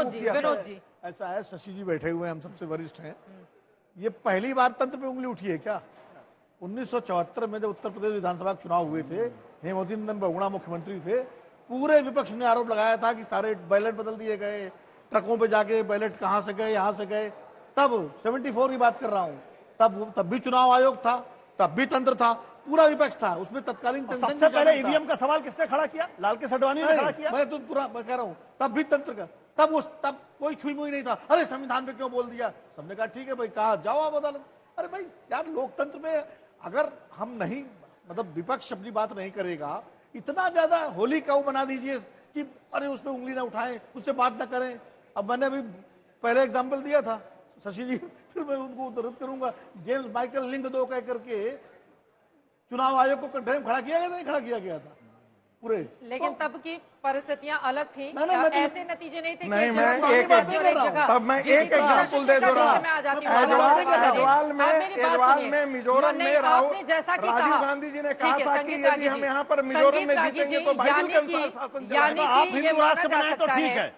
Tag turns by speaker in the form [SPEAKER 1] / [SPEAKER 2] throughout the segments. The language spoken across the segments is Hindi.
[SPEAKER 1] लागू किया
[SPEAKER 2] विनोद जी
[SPEAKER 1] ऐसा है, शशि जी बैठे हुए हैं, हम सबसे वरिष्ठ हैं, ये पहली बार तंत्र पे उंगली उठी है क्या? 1974 में जब उत्तर प्रदेश विधानसभा के चुनाव हुए थे, हेमवती नंदन बहुगुणा मुख्यमंत्री थे, पूरे विपक्ष ने आरोप लगाया था कि सारे बैलेट बदल दिए गए, ट्रकों पे जाके बैलेट कहां से गए, यहां से गए। तब 74 की बात कर रहा हूं, तब भी चुनाव आयोग था, तब भी तंत्र था, पूरा विपक्ष था, उसमें तत्कालीन
[SPEAKER 3] सबसे पहले ईवीएम का सवाल किसने खड़ा किया? लाल कृष्ण आडवाणी ने खड़ा किया।
[SPEAKER 1] मैं तो पूरा मैं कह रहा हूं, तब भी तंत्र का, तब कोई छुई मुई नहीं था। अरे संविधान पे क्यों बोल दिया? सबने कहा ठीक है भाई, कहा जाओ आप अदालत। अरे भाई यार, लोकतंत्र में अगर हम नहीं, मतलब विपक्ष अपनी बात नहीं करेगा, इतना ज्यादा होली काऊ बना दीजिए कि अरे उस पर उंगली ना उठाएं, उससे बात ना करें। अब मैंने अभी पहले एग्जाम्पल दिया था शशि जी, फिर मैं उनको उद्धृत करूंगा, जेम्स माइकल लिंग 2 कह करके चुनाव आयोग को कंधे में खड़ा किया गया था, नहीं खड़ा किया गया था पूरे।
[SPEAKER 2] लेकिन तब की परिस्थितियां अलग थी, ऐसे नतीजे नहीं थे।
[SPEAKER 4] नहीं, मैं एक एग्जाम्पल दे दो रहा एजवाल में मिजोरम में राजीव गांधी जी ने कहा था कि यदि हम यहाँ पर मिजोरम में जीतेंगे तो बाइबल के अनुसार शासन चलेगा।
[SPEAKER 3] आप हिंदू राष्ट्र बनाए तो ठीक है,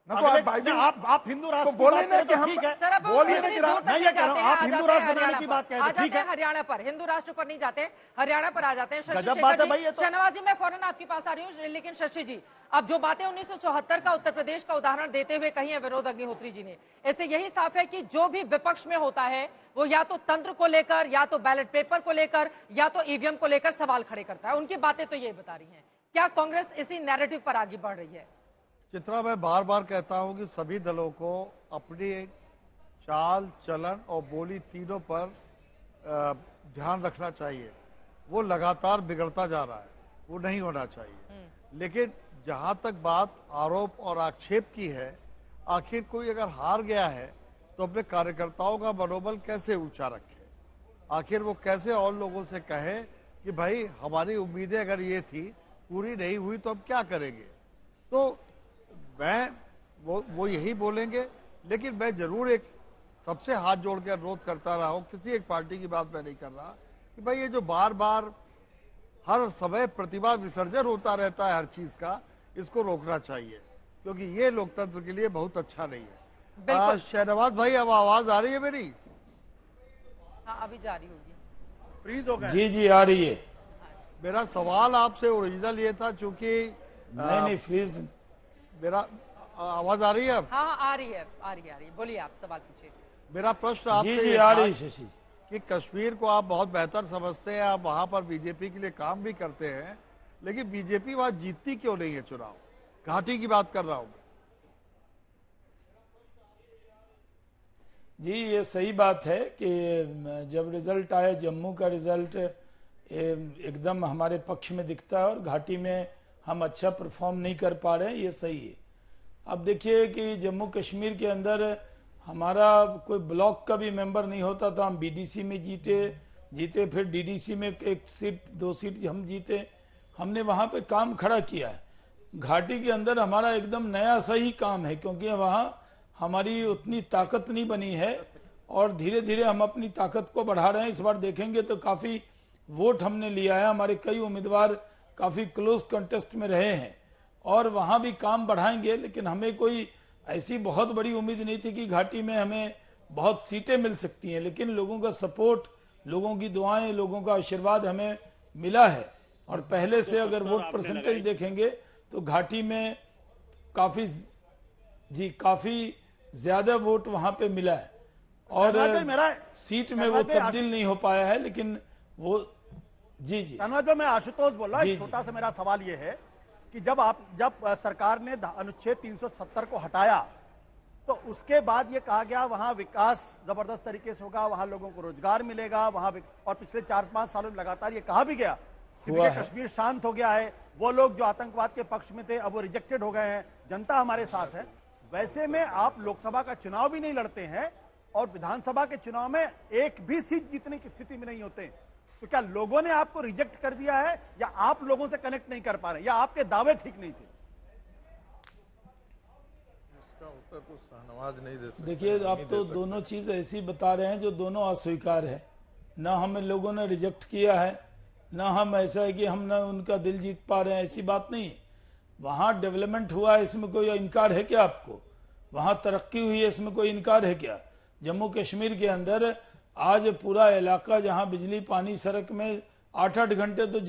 [SPEAKER 3] आप हिंदू राष्ट्र
[SPEAKER 4] बोले ना कि हम
[SPEAKER 3] ठीक है,
[SPEAKER 2] बोलिए
[SPEAKER 3] मैं ये कह रहा हूँ आप हिंदू राष्ट्र बनाने की बात कह रहे हैं, ठीक है।
[SPEAKER 2] हरियाणा पर, हिंदू राष्ट्र पर नहीं जाते, हरियाणा पर आ जाते हैं। शशि
[SPEAKER 3] गजब बात है भाई ये तो।
[SPEAKER 2] शहनवाज जी, मैं फौरन आपके पास आ रही हूँ, लेकिन शशि जी, अब जो बातें 1974 का उत्तर प्रदेश का उदाहरण देते हुए कही है विनोद अग्निहोत्री जी ने, इससे यही साफ है कि जो भी विपक्ष में होता है वो या तो तंत्र को लेकर, या तो बैलेट पेपर को लेकर, या तो ईवीएम को लेकर सवाल खड़े करता है। उनकी बातें तो ये बता रही है। क्या कांग्रेस इसी नैरेटिव पर आगे बढ़ रही है?
[SPEAKER 1] चित्रा, मैं बार बार कहता हूं कि सभी दलों को अपनी चाल चलन और बोली तीनों पर ध्यान रखना चाहिए। वो लगातार बिगड़ता जा रहा है, वो नहीं होना चाहिए। लेकिन जहां तक बात आरोप और आक्षेप की है, आखिर कोई अगर हार गया है तो अपने कार्यकर्ताओं का मनोबल कैसे ऊंचा रखे? आखिर वो कैसे और लोगों से कहे कि भाई हमारी उम्मीदें अगर ये थी, पूरी नहीं हुई तो हम क्या करेंगे? तो मैं वो यही बोलेंगे। लेकिन मैं जरूर एक सबसे हाथ जोड़ के अनुरोध करता रहा हूं, किसी एक पार्टी की बात मैं नहीं कर रहा, कि भाई ये जो बार बार हर समय प्रतिभा विसर्जन होता रहता है हर चीज का, इसको रोकना चाहिए, क्योंकि ये लोकतंत्र के लिए बहुत अच्छा नहीं है। शहनवाज भाई, अब आवाज आ रही है मेरी?
[SPEAKER 2] हाँ, अभी जारी होगी।
[SPEAKER 1] फ्रीज हो गया?
[SPEAKER 5] जी आ रही है।
[SPEAKER 1] मेरा सवाल आपसे ओरिजिनल ये था, चूंकि
[SPEAKER 5] नहीं फ्रीज,
[SPEAKER 1] मेरा आवाज आ रही है अब?
[SPEAKER 2] हाँ, आ रही है। बोलिए, आप सवाल पूछिए।
[SPEAKER 1] मेरा प्रश्न आपसे
[SPEAKER 5] जी आ रही है शशि
[SPEAKER 1] कि कश्मीर को आप बहुत बेहतर समझते हैं, आप वहां पर बीजेपी के लिए काम भी करते हैं, लेकिन बीजेपी वहां जीतती क्यों नहीं है चुनाव? घाटी की बात कर रहा हूं मैं।
[SPEAKER 5] जी, ये सही बात है कि जब रिजल्ट आया, जम्मू का रिजल्ट एकदम हमारे पक्ष में दिखता है और घाटी में हम अच्छा परफॉर्म नहीं कर पा रहे हैं, ये सही है। अब देखिए कि जम्मू कश्मीर के अंदर हमारा कोई ब्लॉक का भी मेंबर नहीं होता था, हम बीडीसी में जीते, फिर डीडीसी में 1 सीट 2 सीट हम जीते। हमने वहां पे काम खड़ा किया है। घाटी के अंदर हमारा एकदम नया सही काम है, क्योंकि वहां हमारी उतनी ताकत नहीं बनी है और धीरे धीरे हम अपनी ताकत को बढ़ा रहे हैं। इस बार देखेंगे तो काफी वोट हमने लिया है, हमारे कई उम्मीदवार काफी क्लोज कंटेस्ट में रहे हैं और वहां भी काम बढ़ाएंगे। लेकिन हमें कोई ऐसी बहुत बड़ी उम्मीद नहीं थी कि घाटी में हमें बहुत सीटें मिल सकती हैं, लेकिन लोगों का सपोर्ट, लोगों की दुआएं, लोगों का आशीर्वाद हमें मिला है। और पहले से अगर वोट परसेंटेज देखेंगे तो घाटी में काफी ज्यादा वोट वहां पे मिला है और सीट में वो तब्दील नहीं हो पाया है, लेकिन वो जी
[SPEAKER 3] धन्यवाद भाई। मैं आशुतोष बोल रहा हूँ। छोटा सा मेरा सवाल ये है कि जब सरकार ने अनुच्छेद 370 को हटाया तो उसके बाद ये कहा गया वहां विकास जबरदस्त तरीके से होगा, वहां लोगों को रोजगार मिलेगा, और पिछले 4-5 सालों में लगातार ये कहा भी गया कि कश्मीर शांत हो गया है, वो लोग जो आतंकवाद के पक्ष में थे अब वो रिजेक्टेड हो गए हैं, जनता हमारे साथ है। वैसे में आप लोकसभा का चुनाव भी नहीं लड़ते हैं और विधानसभा के चुनाव में एक भी सीट जीतने की स्थिति में नहीं होते, तो क्या लोगों ने आपको रिजेक्ट कर दिया है या आप लोगों से कनेक्ट नहीं कर पा रहे या आपके दावे ठीक नहीं थे?
[SPEAKER 4] इसका उत्तर तो शहनवाज नहीं दे सकते।
[SPEAKER 5] देखिए, आप तो दोनों चीज ऐसी बता रहे हैं जो दोनों अस्वीकार है। ना हमें लोगों ने रिजेक्ट किया है, ना हम ऐसा है कि हम ना उनका दिल जीत पा रहे हैं, ऐसी बात नहीं। वहां डेवलपमेंट हुआ है, इसमें कोई इनकार है क्या आपको? वहां तरक्की हुई है, इसमें कोई इनकार है क्या? जम्मू कश्मीर के अंदर आज पूरा इलाका जहां बिजली पानी सड़क में 8-8 घंटे तो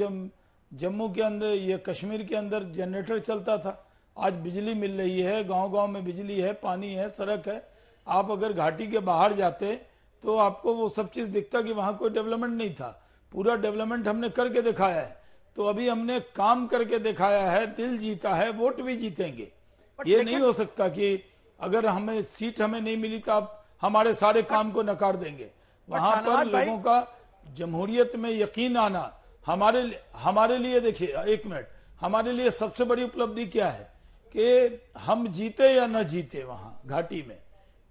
[SPEAKER 5] जम्मू के अंदर, ये कश्मीर के अंदर जनरेटर चलता था, आज बिजली मिल रही है, गांव-गांव में बिजली है, पानी है, सड़क है। आप अगर घाटी के बाहर जाते तो आपको वो सब चीज दिखता कि वहां कोई डेवलपमेंट नहीं था। पूरा डेवलपमेंट हमने करके दिखाया है। तो अभी हमने काम करके दिखाया है, दिल जीता है, वोट भी जीतेंगे। ये नहीं हो सकता कि अगर हमें सीट हमें नहीं मिली तो आप हमारे सारे काम को नकार देंगे। वहां पर लोगों का जमहूरियत में यकीन आना हमारे लिए, देखिए एक मिनट, हमारे लिए सबसे बड़ी उपलब्धि क्या है कि हम जीते या न जीते, वहां घाटी में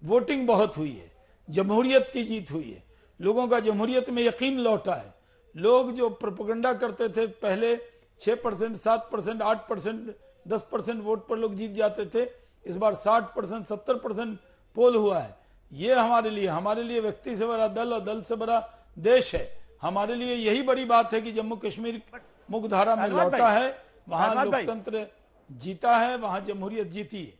[SPEAKER 5] वोटिंग बहुत हुई है, जमहूरियत की जीत हुई है, लोगों का जमहूरियत में यकीन लौटा है। लोग जो प्रोपेगेंडा करते थे पहले 6%, 7%, 8%, 10% वोट पर लोग जीत जाते थे, इस बार 60%, 70% पोल हुआ है। ये हमारे लिए व्यक्ति से बड़ा दल और दल से बड़ा देश है। हमारे लिए यही बड़ी बात है कि जम्मू कश्मीर मुख्यधारा में लौटा है, वहां लोकतंत्र जीता है, वहां जमहूरियत जीती है।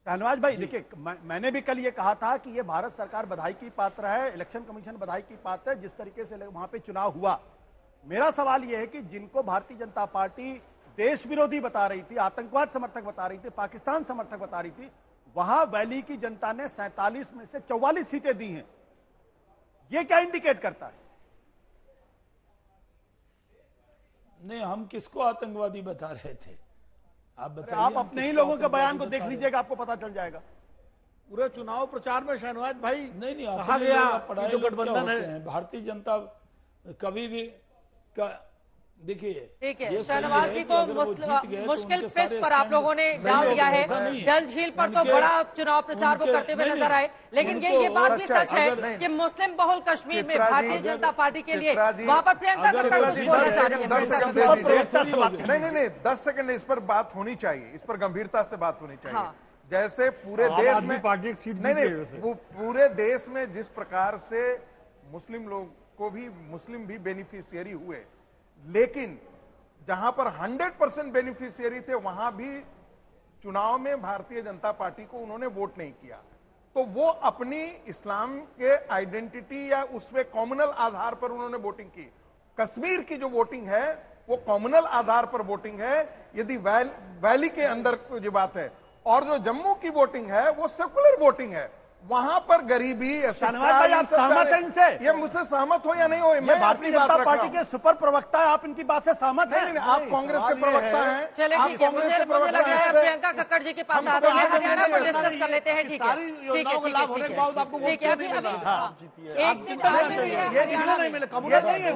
[SPEAKER 3] शाहनवाज भाई देखिए, मैंने भी कल ये कहा था कि ये भारत सरकार बधाई की पात्र है, इलेक्शन कमीशन बधाई की पात्र है जिस तरीके से वहां पे चुनाव हुआ। मेरा सवाल यह है कि जिनको भारतीय जनता पार्टी देश विरोधी बता रही थी, आतंकवाद समर्थक बता रही थी, पाकिस्तान समर्थक बता रही थी, वहां वैली की जनता ने 47 में से 44 सीटें दी हैं। ये क्या इंडिकेट करता है?
[SPEAKER 5] नहीं, हम किसको आतंकवादी बता रहे थे? आप बताइए।
[SPEAKER 3] आप अपने ही लोगों के बयान को देख लीजिएगा, आपको पता चल जाएगा।
[SPEAKER 1] पूरे चुनाव प्रचार में शाहनवाज भाई
[SPEAKER 5] नहीं,
[SPEAKER 1] कहा गया
[SPEAKER 5] पढ़ाई
[SPEAKER 1] जो गठबंधन है,
[SPEAKER 5] भारतीय जनता कभी भी देखिए,
[SPEAKER 2] ठीक है, शाहनवाज जी को मुश्किल पिच पर आप लोगों ने डाल दिया है। डल झील पर तो बड़ा चुनाव प्रचार को करते हुए नजर आए, लेकिन ये बात भी सच है कि मुस्लिम बहुल कश्मीर में भारतीय जनता पार्टी के लिए वहां पर प्रियंका कक्कड़ कुछ बोलना चाह रही है।
[SPEAKER 4] नहीं, 10 सेकंड इस पर बात होनी चाहिए, इस पर गंभीरता से बात होनी चाहिए। जैसे पूरे देश में
[SPEAKER 1] पार्टी सीट
[SPEAKER 4] नहीं, पूरे देश में जिस प्रकार से मुस्लिम लोग को भी, मुस्लिम भी बेनिफिशियरी हुए, लेकिन जहां पर 100% बेनिफिशियरी थे वहां भी चुनाव में भारतीय जनता पार्टी को उन्होंने वोट नहीं किया। तो वो अपनी इस्लाम के आइडेंटिटी या उसमें कॉम्युनल आधार पर उन्होंने वोटिंग की। कश्मीर की जो वोटिंग है वो कॉम्युनल आधार पर वोटिंग है, यदि वैली के अंदर जो बात है, और जो जम्मू की वोटिंग है वो सेकुलर वोटिंग है। वहां पर गरीबी,
[SPEAKER 3] भाई आप सहमत हैं इनसे?
[SPEAKER 4] ये मुझसे सहमत हो या नहीं हो,
[SPEAKER 3] मैं भारतीय जनता पार्टी के सुपर प्रवक्ता है, आप इनकी बात से सहमत हैं?
[SPEAKER 4] नहीं, आप कांग्रेस के प्रवक्ता हैं।
[SPEAKER 2] चलिए ठीक है, मुझे लग रहा है प्रियंका कक्कड़ जी के पास आते हैं, हरियाणा पर डिस्कस कर लेते हैं। ठीक है, ठीक है, ठीक है,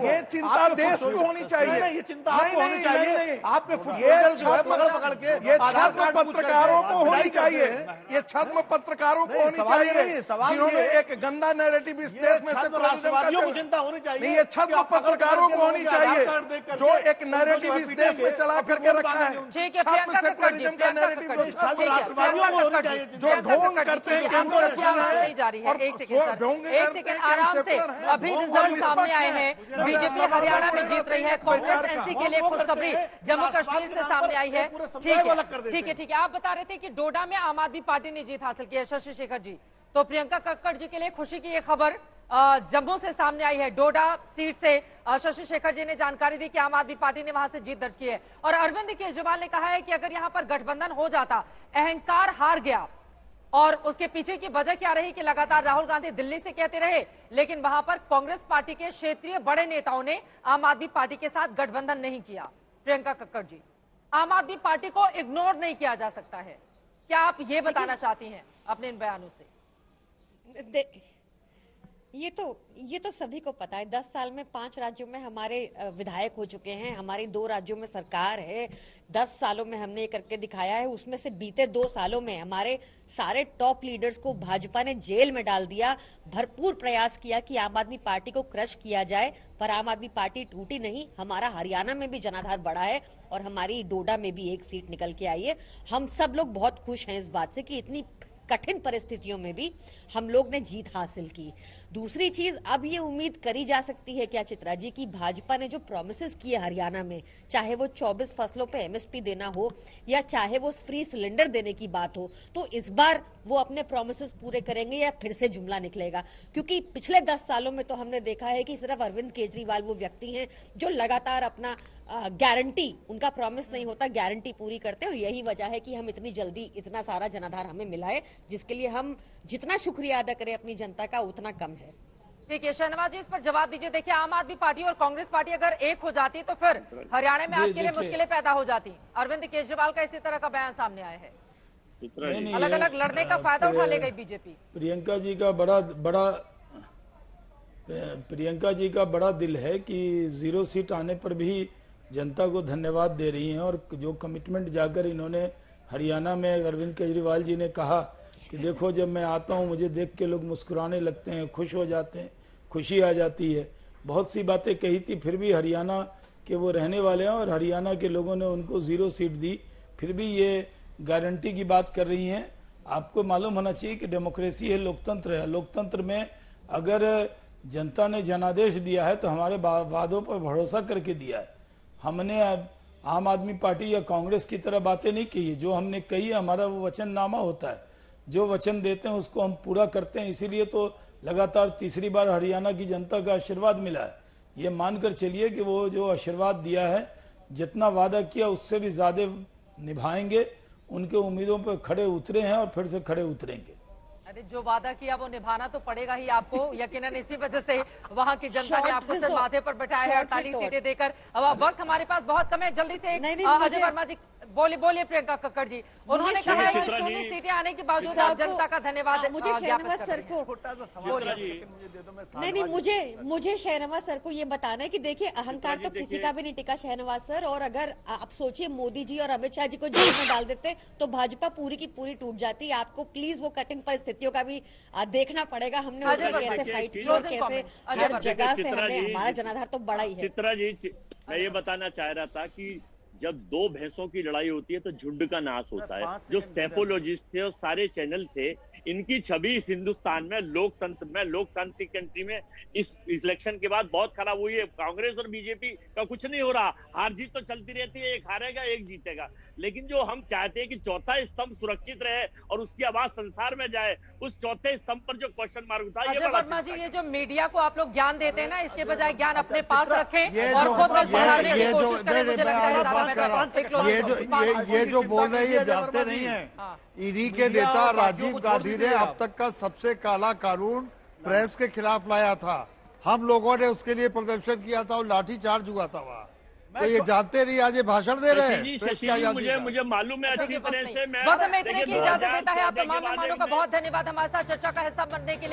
[SPEAKER 4] ये चिंता देश को होनी चाहिए,
[SPEAKER 3] ये चिंता आपको होनी चाहिए। आपके
[SPEAKER 4] पकड़ के ये छद्म पत्रकारों को होनी चाहिए, ये छद्म पत्रकारों को होनी चाहिए जिन्होंने एक गंदा नैरेटिव इस देश में
[SPEAKER 3] को चिंता होनी चाहिए।
[SPEAKER 4] ये छद्म पत्रकारों को होनी चाहिए जो एक नैरेटिव इस देश में चला करके रखा है।
[SPEAKER 2] ठीक है, प्रियंका कक्कड़ जी,
[SPEAKER 4] जो ढोंग करते हैं
[SPEAKER 2] नहीं जा रही है। एक सेकंड आराम से, अभी रिजल्ट सामने आए हैं, बीजेपी हरियाणा में जीत रही है, कांग्रेस एनसी के लिए खुशखबरी जम्मू कश्मीर से सामने आई है। ठीक है, आप बता रहे थे कि डोडा में आम आदमी पार्टी ने जीत हासिल की है, शशि शेखर जी, तो प्रियंका कक्कड़ जी के लिए खुशी की एक खबर जम्मू से सामने आई है। डोडा सीट से शशि शेखर जी ने जानकारी दी कि आम आदमी पार्टी ने वहां से जीत दर्ज की है, और अरविंद केजरीवाल ने कहा है कि अगर यहां पर गठबंधन हो जाता, अहंकार हार गया, और उसके पीछे की वजह क्या रही कि लगातार राहुल गांधी दिल्ली से कहते रहे, लेकिन वहां पर कांग्रेस पार्टी के क्षेत्रीय बड़े नेताओं ने आम आदमी पार्टी के साथ गठबंधन नहीं किया। प्रियंका कक्कड़ जी, आम आदमी पार्टी को इग्नोर नहीं किया जा सकता है, क्या आप ये बताना चाहती हैं अपने इन बयानों से?
[SPEAKER 6] ये तो सभी को पता है। 10 साल में 5 राज्यों में हमारे विधायक हो चुके हैं, हमारी 2 राज्यों में सरकार है, 10 सालों में हमने ये करके दिखाया है। उसमें से बीते 2 सालों में हमारे सारे टॉप लीडर्स को भाजपा ने जेल में डाल दिया। भरपूर प्रयास किया कि आम आदमी पार्टी को क्रश किया जाए, पर आम आदमी पार्टी टूटी नहीं। हमारा हरियाणा में भी जनाधार बढ़ा है और हमारी डोडा में भी 1 सीट निकल के आई है। हम सब लोग बहुत खुश हैं इस बात से कि इतनी कठिन परिस्थितियों में भी हम लोग ने जीत हासिल की। दूसरी चीज, अब ये उम्मीद करी जा सकती है क्या चित्रा जी की भाजपा ने जो प्रॉमिसेस किए हरियाणा में, चाहे वो 24 फसलों पे एमएसपी देना हो या चाहे वो फ्री सिलेंडर देने की बात हो, तो इस बार वो अपने प्रॉमिसेस पूरे करेंगे या फिर से जुमला निकलेगा? क्योंकि पिछले 10 सालों में तो हमने देखा है कि सिर्फ अरविंद केजरीवाल वो व्यक्ति हैं जो लगातार अपना गारंटी, उनका प्रॉमिस नहीं होता, गारंटी पूरी करते हैं। और यही वजह है कि हम इतनी जल्दी इतना सारा जनाधार हमें मिला है, जिसके लिए हम जितना शुक्रिया अदा करें अपनी जनता का उतना कम है।
[SPEAKER 2] ठीक है, शहनवाज जी इस पर जवाब दीजिए। देखिए, आम आदमी पार्टी और कांग्रेस पार्टी अगर एक हो जाती तो फिर हरियाणा में आपके लिए मुश्किलें पैदा हो जाती। अरविंद केजरीवाल का इसी तरह का बयान सामने आया है। अलग अलग लड़ने का फायदा उठा ले गई बीजेपी।
[SPEAKER 5] प्रियंका जी का बड़ा दिल है कि 0 सीट आने पर भी जनता को धन्यवाद दे रही हैं, और जो कमिटमेंट जाकर इन्होंने हरियाणा में अरविंद केजरीवाल जी ने कहा कि देखो जब मैं आता हूं मुझे देख के लोग मुस्कुराने लगते हैं, खुश हो जाते हैं, खुशी आ जाती है। बहुत सी बातें कही थी, फिर भी हरियाणा के वो रहने वाले हैं और हरियाणा के लोगों ने उनको 0 सीट दी, फिर भी ये गारंटी की बात कर रही हैं। आपको मालूम होना चाहिए कि डेमोक्रेसी है, लोकतंत्र है। लोकतंत्र में अगर जनता ने जनादेश दिया है तो हमारे वादों पर भरोसा करके दिया है। हमने आम आदमी पार्टी या कांग्रेस की तरह बातें नहीं की है। जो हमने कही है हमारा वो वचननामा होता है, जो वचन देते हैं उसको हम पूरा करते हैं। इसीलिए तो लगातार तीसरी बार हरियाणा की जनता का आशीर्वाद मिला है। ये मानकर चलिए कि वो जो आशीर्वाद दिया है, जितना वादा किया उससे भी ज्यादा निभाएंगे। उनके उम्मीदों पर खड़े उतरे हैं और फिर से खड़े उतरेंगे।
[SPEAKER 2] अरे जो वादा किया वो निभाना तो पड़ेगा ही आपको, यकीनन इसी वजह से वहां की जनता ने आपको सिर माथे पर बैठाया है 48 सीटें देकर। अब वक्त हमारे पास बहुत कम है, जल्दी से अजय वर्मा जी बोलिए। प्रियंका कक्कड़ जी, उन्होंने कहा है कि 0 सीटें आने के बावजूद आप जनता का धन्यवाद।
[SPEAKER 6] मुझे शहनवाज सर को मुझे शहनवाज सर को ये बताना है कि देखिए अहंकार तो किसी का भी नहीं टिका शहनवाज सर। और अगर आप सोचिए मोदी जी और अमित शाह जी को जेल में डाल देते तो भाजपा पूरी की पूरी टूट जाती। आपको प्लीज वो कठिन परिस्थितियों का भी देखना पड़ेगा। हमने उसमें कैसे फाइट की और कैसे हर जगह से हमने, हमारा जनाधार तो बड़ा ही है।
[SPEAKER 7] चित्रा जी, मैं ये बताना चाह रहा था कि जब 2 भैंसों की लड़ाई होती है तो झुंड का नाश होता है। जो सेफोलॉजिस्ट थे और सारे चैनल थे, इनकी छवि इस हिंदुस्तान में लोकतांत्रिक कंट्री में इस इलेक्शन के बाद बहुत खराब हुई है। कांग्रेस और बीजेपी का कुछ नहीं हो रहा, हार जीत तो चलती रहती है, एक हारेगा एक जीतेगा। लेकिन जो हम चाहते हैं कि चौथा स्तंभ सुरक्षित रहे और उसकी आवाज संसार में जाए, उस चौथे स्तंभ पर जो क्वेश्चन मार्क उठा, ये
[SPEAKER 2] वर्मा जी, ये जो मीडिया को आप लोग ज्ञान देते हैं ना, इसके बजाय ज्ञान अपने पास रखें और खुद में सुधारने की कोशिश करें। मुझे लगता है
[SPEAKER 1] ये जो बोल रहे हैं ये जानते नहीं है। ईडी के नेता राजीव गांधी ने अब तक का सबसे काला कानून प्रेस के खिलाफ लाया था। हम लोगों ने उसके लिए प्रदर्शन किया था और लाठी चार्ज हुआ था वहाँ। तो ये जानते नहीं, आज ये भाषण दे रहे हैं।
[SPEAKER 7] मुझे मालूम है अच्छी तरह से।
[SPEAKER 2] मैं इतने की इजाजत देता है। आप तमाम मेहमानों का बहुत धन्यवाद हमारे साथ चर्चा का हिस्सा बनने के लिए।